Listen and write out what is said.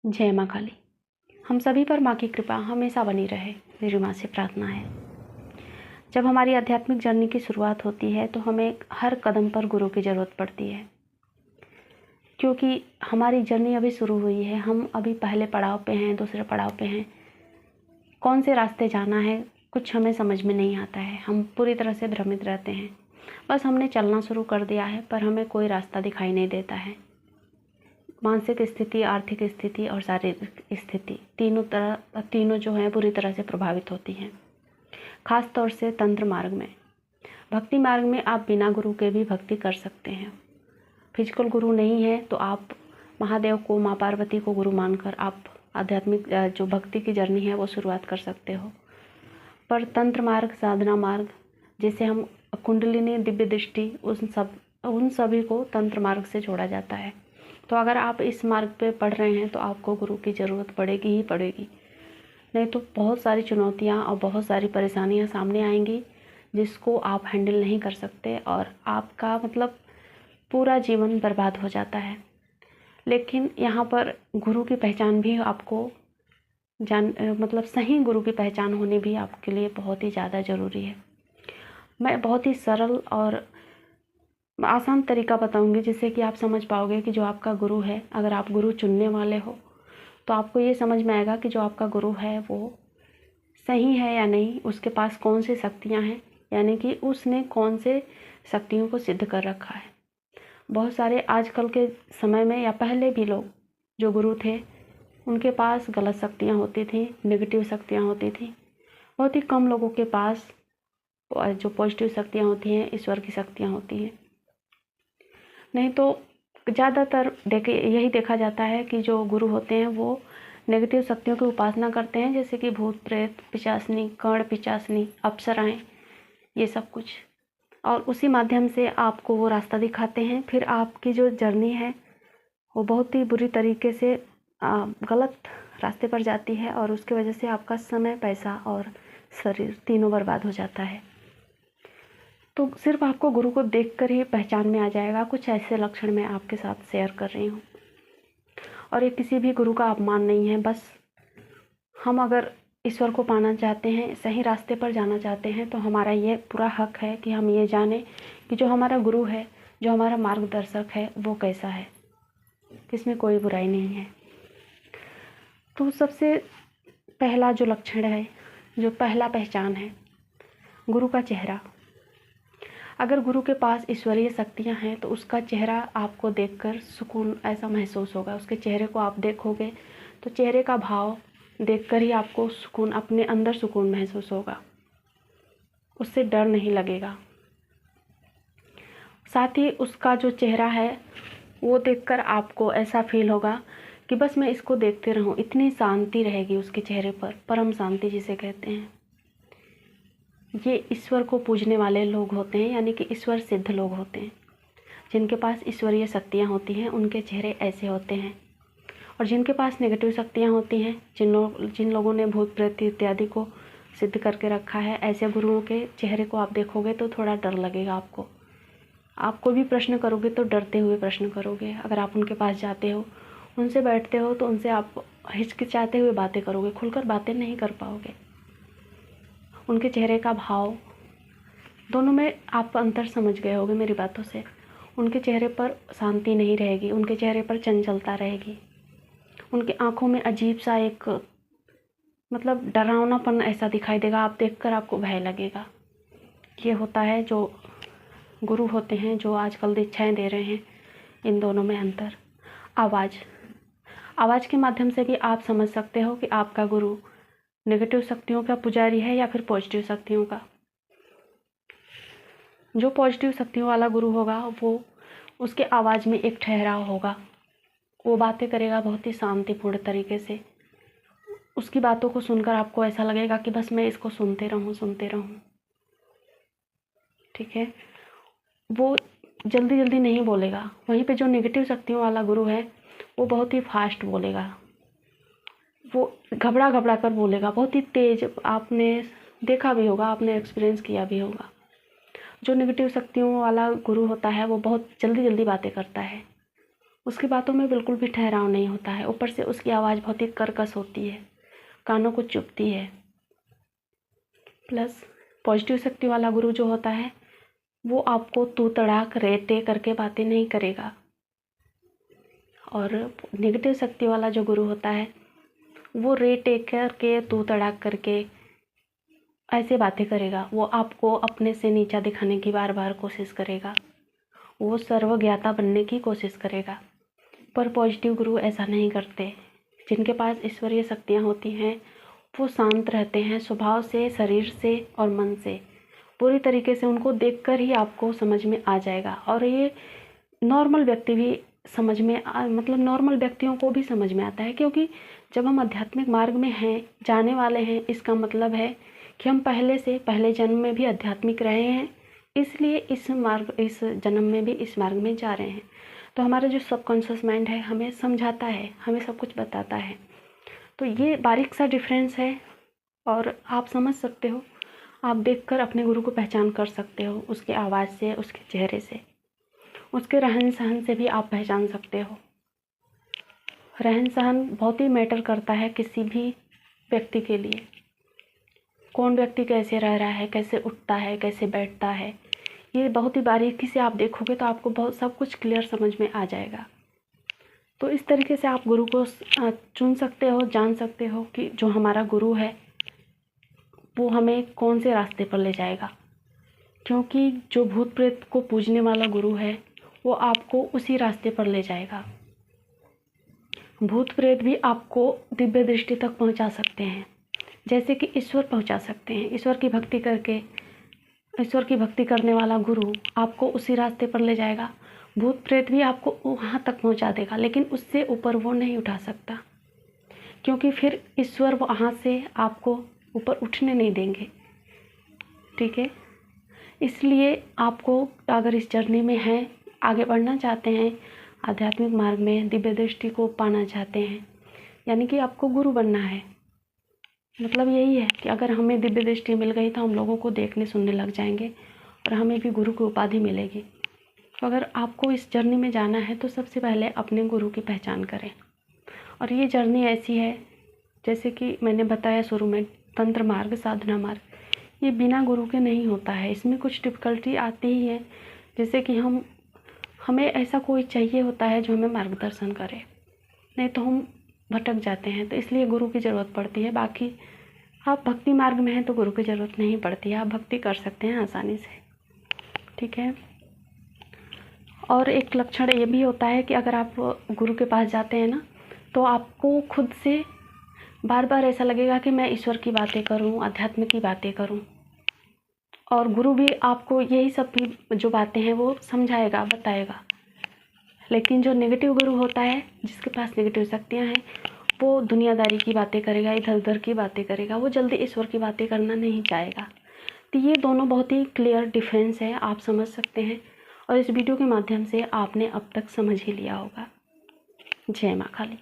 जय माँ काली। हम सभी पर माँ की कृपा हमेशा बनी रहे, मेरी माँ से प्रार्थना है। जब हमारी आध्यात्मिक जर्नी की शुरुआत होती है तो हमें हर कदम पर गुरु की ज़रूरत पड़ती है, क्योंकि हमारी जर्नी अभी शुरू हुई है। हम अभी पहले पड़ाव पे हैं, दूसरे पड़ाव पे हैं। कौन से रास्ते जाना है कुछ हमें समझ में नहीं आता है। हम पूरी तरह से भ्रमित रहते हैं। बस हमने चलना शुरू कर दिया है, पर हमें कोई रास्ता दिखाई नहीं देता है। मानसिक स्थिति, आर्थिक स्थिति और शारीरिक स्थिति तीनों जो हैं पूरी तरह से प्रभावित होती हैं। खास तौर से तंत्र मार्ग में, भक्ति मार्ग में आप बिना गुरु के भी भक्ति कर सकते हैं। फिजिकल गुरु नहीं है तो आप महादेव को, माँ पार्वती को गुरु मानकर आप आध्यात्मिक जो भक्ति की जर्नी है वो शुरुआत कर सकते हो। पर तंत्र मार्ग, साधना मार्ग, जिसे हम कुंडलिनी, दिव्य दृष्टि, उन सभी को तंत्र मार्ग से जोड़ा जाता है। तो अगर आप इस मार्ग पे पढ़ रहे हैं तो आपको गुरु की ज़रूरत पड़ेगी ही पड़ेगी, नहीं तो बहुत सारी चुनौतियाँ और बहुत सारी परेशानियाँ सामने आएंगी जिसको आप हैंडल नहीं कर सकते और आपका मतलब पूरा जीवन बर्बाद हो जाता है। लेकिन यहाँ पर गुरु की पहचान भी आपको मतलब सही गुरु की पहचान होनी भी आपके लिए बहुत ही ज़्यादा ज़रूरी है। मैं बहुत ही सरल और आसान तरीका बताऊंगी जिससे कि आप समझ पाओगे कि जो आपका गुरु है, अगर आप गुरु चुनने वाले हो तो आपको ये समझ में आएगा कि जो आपका गुरु है वो सही है या नहीं, उसके पास कौन सी शक्तियाँ हैं, यानी कि उसने कौन से शक्तियों को सिद्ध कर रखा है। बहुत सारे आजकल के समय में या पहले भी लोग जो गुरु थे उनके पास गलत शक्तियाँ होती थी, नेगेटिव शक्तियाँ होती थी। बहुत ही कम लोगों के पास जो पॉजिटिव शक्तियाँ होती हैं, ईश्वर की शक्तियाँ होती हैं। नहीं तो ज़्यादातर यही देखा जाता है कि जो गुरु होते हैं वो नेगेटिव शक्तियों की उपासना करते हैं, जैसे कि भूत प्रेत, पिशाचनी, कर्ण पिशाचनी, अप्सराएं, ये सब कुछ, और उसी माध्यम से आपको वो रास्ता दिखाते हैं। फिर आपकी जो जर्नी है वो बहुत ही बुरी तरीके से गलत रास्ते पर जाती है और उसकी वजह से आपका समय, पैसा और शरीर तीनों बर्बाद हो जाता है। तो सिर्फ आपको गुरु को देखकर ही पहचान में आ जाएगा। कुछ ऐसे लक्षण मैं आपके साथ शेयर कर रही हूँ और ये किसी भी गुरु का अपमान नहीं है। बस हम अगर ईश्वर को पाना चाहते हैं, सही रास्ते पर जाना चाहते हैं, तो हमारा ये पूरा हक है कि हम ये जानें कि जो हमारा गुरु है, जो हमारा मार्गदर्शक है, वो कैसा है, इसमें कोई बुराई नहीं है। तो सबसे पहला जो लक्षण है, जो पहला पहचान है, गुरु का चेहरा। अगर गुरु के पास ईश्वरीय शक्तियाँ हैं तो उसका चेहरा आपको देखकर सुकून ऐसा महसूस होगा। उसके चेहरे को आप देखोगे तो चेहरे का भाव देखकर ही आपको सुकून, अपने अंदर सुकून महसूस होगा, उससे डर नहीं लगेगा। साथ ही उसका जो चेहरा है वो देखकर आपको ऐसा फील होगा कि बस मैं इसको देखते रहूं। इतनी शांति रहेगी उसके चेहरे पर, परम शांति जिसे कहते हैं। ये ईश्वर को पूजने वाले लोग होते हैं, यानी कि ईश्वर सिद्ध लोग होते हैं। जिनके पास ईश्वरीय शक्तियाँ होती हैं उनके चेहरे ऐसे होते हैं। और जिनके पास नेगेटिव शक्तियाँ होती हैं, जिन लोगों ने भूत प्रेत इत्यादि को सिद्ध करके रखा है, ऐसे गुरुओं के चेहरे को आप देखोगे तो थोड़ा डर लगेगा आपको। आप कोई भी प्रश्न करोगे तो डरते हुए प्रश्न करोगे। अगर आप उनके पास जाते हो, उनसे बैठते हो, तो उनसे आप हिचकिचाते हुए बातें करोगे, खुलकर बातें नहीं कर पाओगे। उनके चेहरे का भाव, दोनों में आप अंतर समझ गए होगे मेरी बातों से। उनके चेहरे पर शांति नहीं रहेगी, उनके चेहरे पर चंचलता रहेगी। उनकी आंखों में अजीब सा एक मतलब डरावनापन ऐसा दिखाई देगा, आप देखकर आपको भय लगेगा। ये होता है जो गुरु होते हैं, जो आजकल दीक्षाएं दे रहे हैं। इन दोनों में अंतर। आवाज़ के माध्यम से भी आप समझ सकते हो कि आपका गुरु नेगेटिव शक्तियों का पुजारी है या फिर पॉजिटिव शक्तियों का। जो पॉजिटिव शक्तियों वाला गुरु होगा वो, उसके आवाज़ में एक ठहराव होगा। वो बातें करेगा बहुत ही शांतिपूर्ण तरीके से। उसकी बातों को सुनकर आपको ऐसा लगेगा कि बस मैं इसको सुनते रहूं। ठीक है, वो जल्दी जल्दी नहीं बोलेगा। वहीं पे जो नेगेटिव शक्तियों वाला गुरु है वो बहुत ही फास्ट बोलेगा, वो घबरा कर बोलेगा, बहुत ही तेज। आपने देखा भी होगा, आपने एक्सपीरियंस किया भी होगा। जो नेगेटिव शक्तियों वाला गुरु होता है वो बहुत जल्दी बातें करता है, उसकी बातों में बिल्कुल भी ठहराव नहीं होता है। ऊपर से उसकी आवाज़ बहुत ही कर्कश होती है, कानों को चुभती है। प्लस पॉजिटिव शक्ति वाला गुरु जो होता है वो आपको तू तड़ाक रेटे करके बातें नहीं करेगा, और नेगेटिव शक्ति वाला जो गुरु होता है वो रेटे करके तू तड़ाक करके ऐसे बातें करेगा। वो आपको अपने से नीचा दिखाने की बार बार कोशिश करेगा, वो सर्वज्ञाता बनने की कोशिश करेगा। पर पॉजिटिव गुरु ऐसा नहीं करते। जिनके पास ईश्वरीय शक्तियाँ होती हैं वो शांत रहते हैं स्वभाव से, शरीर से और मन से। पूरी तरीके से उनको देखकर ही आपको समझ में आ जाएगा। और ये नॉर्मल व्यक्ति भी समझ में मतलब नॉर्मल व्यक्तियों को भी समझ में आता है, क्योंकि जब हम आध्यात्मिक मार्ग में हैं, जाने वाले हैं, इसका मतलब है कि हम पहले जन्म में भी आध्यात्मिक रहे हैं, इसलिए इस जन्म में भी इस मार्ग में जा रहे हैं। तो हमारा जो सबकॉन्शियस माइंड है हमें समझाता है, हमें सब कुछ बताता है। तो ये बारीक सा डिफरेंस है और आप समझ सकते हो। आप देखकर अपने गुरु को पहचान कर सकते हो, उसके आवाज़ से, उसके चेहरे से, उसके रहन सहन से भी आप पहचान सकते हो। रहन सहन बहुत ही मैटर करता है किसी भी व्यक्ति के लिए। कौन व्यक्ति कैसे रह रहा है, कैसे उठता है, कैसे बैठता है, ये बहुत ही बारीकी से आप देखोगे तो आपको बहुत सब कुछ क्लियर समझ में आ जाएगा। तो इस तरीके से आप गुरु को चुन सकते हो, जान सकते हो कि जो हमारा गुरु है वो हमें कौन से रास्ते पर ले जाएगा। क्योंकि जो भूत प्रेत को पूजने वाला गुरु है वो आपको उसी रास्ते पर ले जाएगा। भूत प्रेत भी आपको दिव्य दृष्टि तक पहुंचा सकते हैं, जैसे कि ईश्वर पहुंचा सकते हैं। ईश्वर की भक्ति करने वाला गुरु आपको उसी रास्ते पर ले जाएगा। भूत प्रेत भी आपको वहाँ तक पहुँचा देगा, लेकिन उससे ऊपर वो नहीं उठा सकता, क्योंकि फिर ईश्वर वहाँ से आपको ऊपर उठने नहीं देंगे। ठीक है, इसलिए आपको अगर इस जर्नी में हैं, आगे बढ़ना चाहते हैं, आध्यात्मिक मार्ग में दिव्य दृष्टि को पाना चाहते हैं, यानी कि आपको गुरु बनना है। मतलब यही है कि अगर हमें दिव्य दृष्टि मिल गई तो हम लोगों को देखने सुनने लग जाएंगे और हमें भी गुरु की उपाधि मिलेगी। तो अगर आपको इस जर्नी में जाना है तो सबसे पहले अपने गुरु की पहचान करें। और ये जर्नी ऐसी है, जैसे कि मैंने बताया शुरू में, तंत्र मार्ग, साधना मार्ग, ये बिना गुरु के नहीं होता है। इसमें कुछ डिफ़िकल्टी आती ही है, जैसे कि हमें ऐसा कोई चाहिए होता है जो हमें मार्गदर्शन करे, नहीं तो हम भटक जाते हैं। तो इसलिए गुरु की ज़रूरत पड़ती है। बाकी आप भक्ति मार्ग में हैं तो गुरु की ज़रूरत नहीं पड़ती है, आप भक्ति कर सकते हैं आसानी से। ठीक है, और एक लक्षण ये भी होता है कि अगर आप गुरु के पास जाते हैं ना, तो आपको खुद से बार बार ऐसा लगेगा कि मैं ईश्वर की बातें करूं, अध्यात्म की बातें करूं, और गुरु भी आपको यही सब भी जो बातें हैं वो समझाएगा, बताएगा। लेकिन जो नेगेटिव गुरु होता है, जिसके पास नेगेटिव शक्तियाँ हैं, वो दुनियादारी की बातें करेगा, इधर उधर की बातें करेगा, वो जल्दी ईश्वर की बातें करना नहीं चाहेगा। तो ये दोनों बहुत ही क्लियर डिफरेंस है, आप समझ सकते हैं। और इस वीडियो के माध्यम से आपने अब तक समझ ही लिया होगा। जय माँ काली।